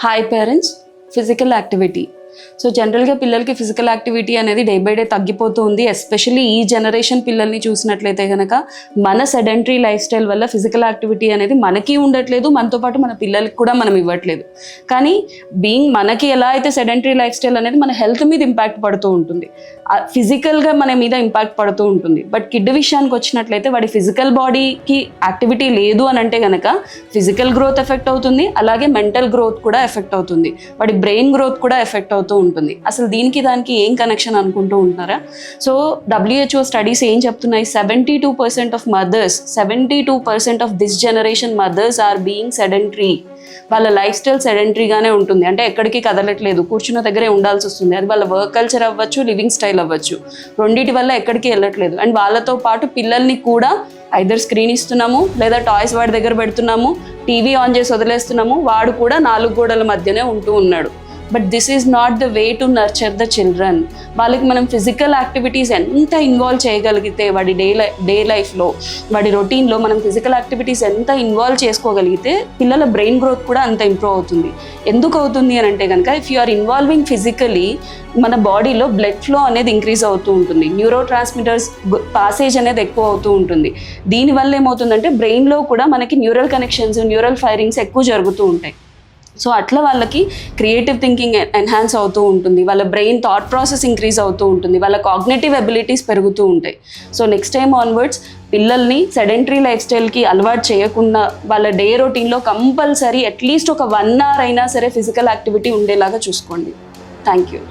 Hi parents, physical activity. So జనరల్గా పిల్లలకి physical activity అనేది డే బై డే తగ్గిపోతూ ఉంది. ఎస్పెషల్లీ ఈ జనరేషన్ పిల్లల్ని చూసినట్లయితే కనుక మన సెడెంటరీ లైఫ్ స్టైల్ వల్ల ఫిజికల్ యాక్టివిటీ అనేది మనకి ఉండట్లేదు, మనతో పాటు మన పిల్లలకి కూడా మనం ఇవ్వట్లేదు. కానీ మనకి ఎలా అయితే సెడెంటరీ లైఫ్ స్టైల్ అనేది మన హెల్త్ మీద ఇంపాక్ట్ పడుతూ ఉంటుంది, ఫిజికల్గా మన మీద ఇంపాక్ట్ పడుతూ ఉంటుంది. బట్ కిడ్ విషయానికి వచ్చినట్లయితే వాడి ఫిజికల్ బాడీకి యాక్టివిటీ లేదు అని అంటే కనుక ఫిజికల్ గ్రోత్ ఎఫెక్ట్ అవుతుంది, అలాగే మెంటల్ గ్రోత్ కూడా ఎఫెక్ట్ అవుతుంది, వాడి బ్రెయిన్ గ్రోత్ కూడా ఎఫెక్ట్ అవుతుంది. అసలు దానికి ఏం కనెక్షన్ అనుకుంటూ ఉంటున్నారా? సో WHO స్టడీస్ ఏం చెప్తున్నాయి, 72% of mothers, 72% of this generation mothers are being sedentary. వాళ్ళ లైఫ్ స్టైల్ సెడెంటరీగానే ఉంటుంది, అంటే ఎక్కడికి కదలట్లేదు, కూర్చున్న దగ్గరే ఉండాల్సి వస్తుంది. అది వాళ్ళ వర్క్ కల్చర్ అవ్వచ్చు, లివింగ్ స్టైల్ అవ్వచ్చు, రెండింటి వల్ల ఎక్కడికి వెళ్ళట్లేదు. అండ్ వాళ్ళతో పాటు పిల్లల్ని కూడా ఐదర్ స్క్రీన్ ఇస్తున్నాము, లేదా టాయ్స్ వాడి దగ్గర పెడుతున్నాము, టీవీ ఆన్ చేసి వదిలేస్తున్నాము, వాడు కూడా 4 గోడల మధ్యనే ఉంటూ ఉన్నాడు. But this is not the way to nurture the children. వాళ్ళకి మనం ఫిజికల్ యాక్టివిటీస్ ఎంత ఇన్వాల్వ్ చేయగలిగితే, వాడి డే లైఫ్లో, వాడి రొటీన్లో మనం ఫిజికల్ యాక్టివిటీస్ ఎంత ఇన్వాల్వ్ చేసుకోగలిగితే పిల్లల బ్రెయిన్ గ్రోత్ కూడా అంత ఇంప్రూవ్ అవుతుంది. ఎందుకు అవుతుంది అని అంటే కనుక, if you are involving physically, మన బాడీలో బ్లడ్ ఫ్లో అనేది ఇంక్రీజ్ అవుతూ ఉంటుంది, న్యూరో ట్రాన్స్మిటర్స్ పాసేజ్ అనేది ఎక్కువ అవుతూ ఉంటుంది. దీనివల్ల ఏమవుతుందంటే బ్రెయిన్లో కూడా మనకి న్యూరల్ కనెక్షన్స్, న్యూరల్ ఫైరింగ్స్ ఎక్కువ జరుగుతూ ఉంటాయి. సో అట్లా వాళ్ళకి క్రియేటివ్ థింకింగ్ ఎన్హాన్స్ అవుతూ ఉంటుంది, వాళ్ళ బ్రెయిన్ థాట్ ప్రాసెస్ ఇంక్రీజ్ అవుతూ ఉంటుంది, వాళ్ళ కాగ్నేటివ్ అబిలిటీస్ పెరుగుతూ ఉంటాయి. సో నెక్స్ట్ టైం ఆన్వర్డ్స్ పిల్లల్ని సెడెంటరీ లైఫ్ స్టైల్కి అలవాటు చేయకుండా వాళ్ళ డే రొటీన్లో కంపల్సరీ అట్లీస్ట్ ఒక 1 hour అయినా సరే ఫిజికల్ యాక్టివిటీ ఉండేలాగా చూసుకోండి. Thank you.